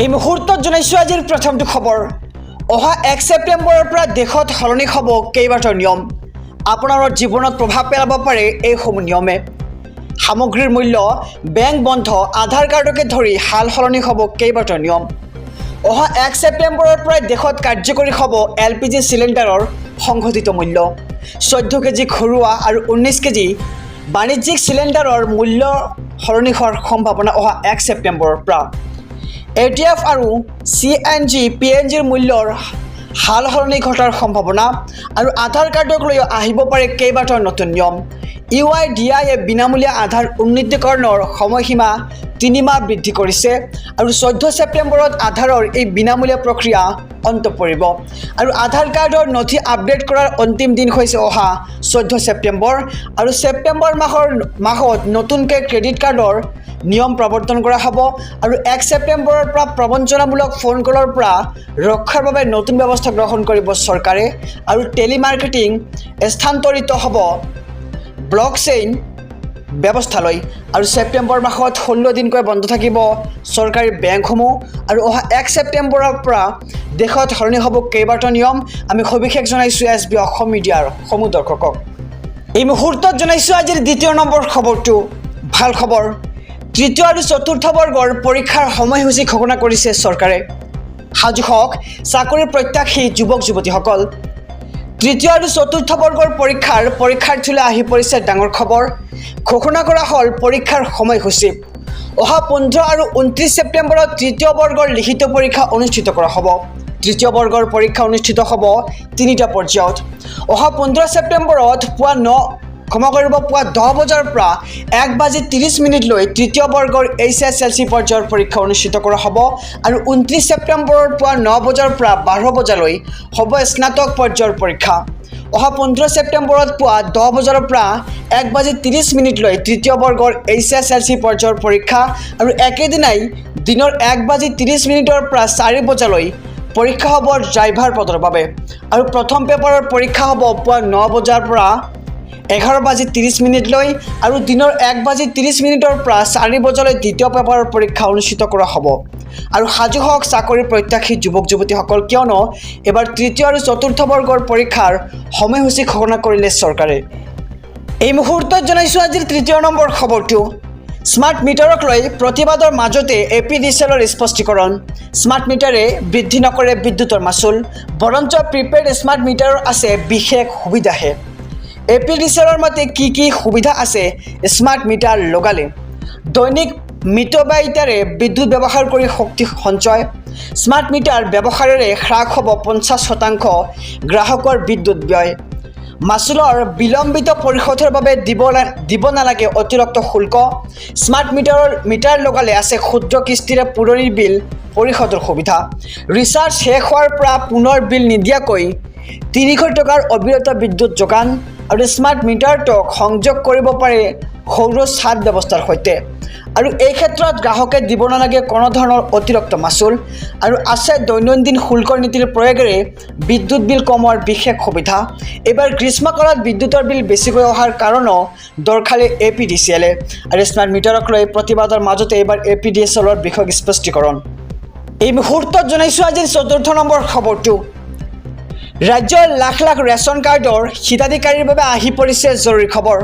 এই মুহূৰ্তত জনাইছোঁ আজিৰ প্ৰথমটো খবৰ। অহা 1 ছেপ্টেম্বৰৰ পৰা দেশত সলনি হ'ব কেইবাটাও নিয়ম। আপোনাৰ জীৱনত প্ৰভাৱ পেলাব পাৰে এইসমূহ নিয়মে। সামগ্ৰীৰ মূল্য, বেংক বন্ধ, আধাৰ কাৰ্ডকে ধৰি সাল সলনি হ'ব কেইবাটাও নিয়ম। অহা 1 ছেপ্টেম্বৰৰ পৰা দেশত কাৰ্যকৰী হ'ব LPG চিলিণ্ডাৰৰ সংশোধিত মূল্য। 14 কেজি ঘৰুৱা আৰু 19 কেজি বাণিজ্যিক চিলিণ্ডাৰৰ মূল্য সলনি হোৱাৰ সম্ভাৱনা অহা 1 ছেপ্টেম্বৰৰ পৰা। ATF আৰু CNG PNGৰ মূল্যৰ সাল সলনি ঘটাৰ সম্ভাৱনা আৰু আধাৰ কাৰ্ডক লৈ আহিব পাৰে কেইবাটাও নতুন নিয়ম। UIDAI বিনামূলীয়া আধাৰ উন্নীতকৰণৰ সময়সীমা 3 মাহ বৃদ্ধি কৰিছে আৰু 14 ছেপ্টেম্বৰত আধাৰৰ এই বিনামূলীয়া প্ৰক্ৰিয়া অন্ত পৰিব আৰু আধাৰ কাৰ্ডৰ নথি আপডেট কৰাৰ অন্তিম দিন হৈছে অহা 14 ছেপ্টেম্বৰ আৰু ছেপ্টেম্বৰ মাহত নতুনকৈ ক্ৰেডিট কাৰ্ডৰ নিয়ম প্ৰৱৰ্তন কৰা হ'ব আৰু 1 ছেপ্টেম্বৰৰ পৰা প্ৰবঞ্চনামূলক ফোন কলৰ পৰা ৰক্ষাৰ বাবে নতুন ব্যৱস্থা গ্ৰহণ কৰিব চৰকাৰে আৰু টেলিমাৰ্কেটিং স্থানান্তৰিত হ'ব ব্লকচেইন ব্যৱস্থালৈ আৰু ছেপ্টেম্বৰ মাহত 16 দিনকৈ বন্ধ থাকিব চৰকাৰী বেংকসমূহ আৰু অহা 1 ছেপ্টেম্বৰৰ পৰা দেশত সলনি হ'ব কেইবাটাও নিয়ম। আমি সবিশেষ জনাইছোঁ SB অসম মিডিয়াৰ সমূহ দৰ্শকক। এই মুহূৰ্তত জনাইছোঁ আজিৰ দ্বিতীয় নম্বৰ খবৰটো। ভাল খবৰ, তৃতীয় আৰু চতুৰ্থ বৰ্গৰ পৰীক্ষাৰ সময়সূচী ঘোষণা কৰিছে চৰকাৰে। সাজু হওক চাকৰিৰ প্ৰত্যাশী যুৱক যুৱতীসকল। তৃতীয় আৰু চতুৰ্থ বৰ্গৰ পৰীক্ষাৰ্থীলৈ আহি পৰিছে ডাঙৰ খবৰ। ঘোষণা কৰা হ'ল পৰীক্ষাৰ সময়সূচী। অহা 15 আৰু 29 ছেপ্টেম্বৰত তৃতীয় বৰ্গৰ লিখিত পৰীক্ষা অনুষ্ঠিত কৰা হ'ব। তৃতীয় বৰ্গৰ পৰীক্ষা অনুষ্ঠিত হ'ব 3টা পৰ্যায়ত। অহা 15 ছেপ্টেম্বৰত পুৱা 10 বজাৰ পৰা 1:30 লৈ তৃতীয় বৰ্গৰ HSLC পৰ্যায়ৰ পৰীক্ষা অনুষ্ঠিত কৰা হ'ব আৰু 29 ছেপ্টেম্বৰৰ পুৱা 9 বজাৰ পৰা 12 বজালৈ হ'ব স্নাতক পৰ্যায়ৰ পৰীক্ষা। অহা 15 ছেপ্টেম্বৰত পুৱা 10 বজাৰ পৰা 1:30 লৈ তৃতীয় বৰ্গৰ HSLC পৰ্যায়ৰ পৰীক্ষা আৰু একেদিনাই দিনৰ 1:30 পৰা 4 বজালৈ পৰীক্ষা হ'ব ড্ৰাইভাৰ পদৰ বাবে আৰু প্ৰথম পেপাৰৰ পৰীক্ষা হ'ব পুৱা 9 বজাৰ পৰা 11:30 লৈ আৰু দিনৰ 1:30 পৰা 4 বজালৈ দ্বিতীয় পেপাৰৰ পৰীক্ষা অনুষ্ঠিত কৰা হ'ব। আৰু সাজু হওক চাকৰিৰ প্ৰত্যাশী যুৱক যুৱতীসকল, কিয়নো এবাৰ তৃতীয় আৰু চতুৰ্থ বৰ্গৰ পৰীক্ষাৰ সময়সূচী ঘোষণা কৰিলে চৰকাৰে। এই মুহূৰ্তত জনাইছোঁ আজিৰ তৃতীয় নম্বৰ খবৰটো। স্মাৰ্ট মিটাৰক লৈ প্ৰতিবাদৰ মাজতে APDCLৰ স্পষ্টীকৰণ। স্মাৰ্ট মিটাৰে বৃদ্ধি নকৰে বিদ্যুতৰ মাচুল, বৰঞ্চ প্ৰিপেইড স্মাৰ্ট মিটাৰৰ আছে বিশেষ সুবিধাহে। APDCLৰ মতে কি সুবিধা আছে স্মাৰ্ট মিটাৰ লগালে? দৈনিক মিতব্যয়িতাৰে বিদ্যুৎ ব্যৱহাৰ কৰি শক্তি সঞ্চয়। স্মাৰ্ট মিটাৰ ব্যৱহাৰেৰে হ্ৰাস হ'ব 50% গ্ৰাহকৰ বিদ্যুৎ ব্যয়। মাচুলৰ বিলম্বিত পৰিশোধৰ বাবে দিব নালাগে অতিৰিক্ত শুল্ক। স্মাৰ্ট মিটাৰ লগালে আছে ক্ষুদ্ৰ কিস্তিৰে পুৰণি বিল পৰিশোধৰ সুবিধা। ৰিচাৰ্জ শেষ হোৱাৰ পৰা পুনৰ বিল নিদিয়াকৈ 300 টকাৰ অবিৰত বিদ্যুৎ যোগান আৰু স্মাৰ্ট মিটাৰটোক সংযোগ কৰিব পাৰে সৌৰ ছাদ ব্যৱস্থাৰ সৈতে আৰু এই ক্ষেত্ৰত গ্ৰাহকে দিব নালাগে কোনো ধৰণৰ অতিৰিক্ত মাচুল আৰু আছে দৈনন্দিন শুল্কৰ নীতিৰ প্ৰয়োগেৰে বিদ্যুৎ বিল কমোৱাৰ বিশেষ সুবিধা। এইবাৰ গ্ৰীষ্মকালত বিদ্যুতৰ বিল বেছিকৈ অহাৰ কাৰণো দৰখালে APDCLে আৰু স্মাৰ্ট মিটাৰক লৈ প্ৰতিবাদৰ মাজতে এইবাৰ APDCLৰ বিষয় স্পষ্টীকৰণ। এই মুহূৰ্তত জনাইছোঁ আজিৰ চতুৰ্থ নম্বৰ খবৰটো। ৰাজ্যৰ লাখ লাখ ৰেচন কাৰ্ডৰ হিতাধিকাৰীৰ বাবে আহি পৰিছে জৰুৰী খবৰ।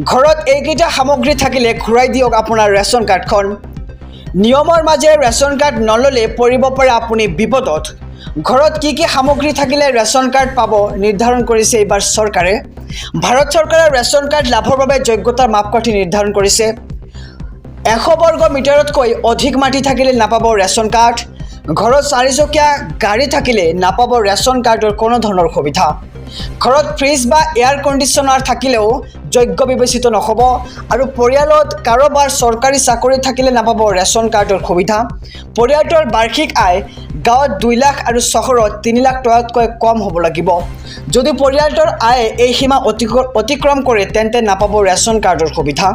ঘৰত এইকেইটা সামগ্ৰী থাকিলে ঘূৰাই দিয়ক আপোনাৰ ৰেচন কাৰ্ডখন। নিয়মৰ মাজেৰে ৰেচন কাৰ্ড নল'লে পৰিব পাৰে আপুনি বিপদত। ঘৰত কি সামগ্ৰী থাকিলে ৰেচন কাৰ্ড পাব নিৰ্ধাৰণ কৰিছে এইবাৰ চৰকাৰে। ভাৰত চৰকাৰে ৰেচন কাৰ্ড লাভৰ বাবে যোগ্যতাৰ মাপকাঠি নিৰ্ধাৰণ কৰিছে। 100 বৰ্গ মিটাৰতকৈ অধিক মাটি থাকিলে নাপাব ৰেচন কাৰ্ড। ঘৰত 4চকীয়া গাড়ী থাকিলে নাপাব ৰেচন কাৰ্ডৰ কোনো ধৰণৰ সুবিধা। ঘৰত ফ্ৰিজ বা এয়াৰ কণ্ডিশ্যনাৰ থাকিলেও যোগ্য বিবেচিত নহ'ব আৰু পৰিয়ালত কাৰোবাৰ চৰকাৰী চাকৰি থাকিলে নাপাব ৰেচন কাৰ্ডৰ সুবিধা। পৰিয়ালটোৰ বাৰ্ষিক আয় গাঁৱত 2 লাখ আৰু চহৰত 3 লাখ টকাতকৈ কম হ'ব লাগিব। যদি পৰিয়ালটোৰ আয়ে এই সীমা অতিক্ৰম কৰে তেন্তে নাপাব ৰেচন কাৰ্ডৰ সুবিধা।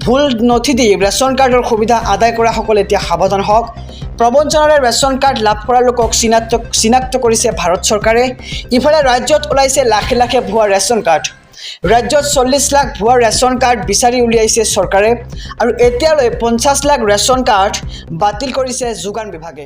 ভুল নথি দি ৰেচন কাৰ্ডৰ সুবিধা আদায় কৰাসকল এতিয়া সাৱধান হওক। প্ৰবঞ্চনাৰে ৰেচন কাৰ্ড লাভ কৰা লোকক চিনাক্ত কৰিছে ভাৰত চৰকাৰে। ইফালে ৰাজ্যত ওলাইছে লাখে লাখে ভুৱা ৰেচন কাৰ্ড। ৰাজ্যত 40 লাখ ভুৱা ৰেচন কাৰ্ড বিচাৰি উলিয়াইছে চৰকাৰে আৰু এতিয়ালৈ 50 লাখ ৰেচন কাৰ্ড বাতিল কৰিছে যোগান বিভাগে।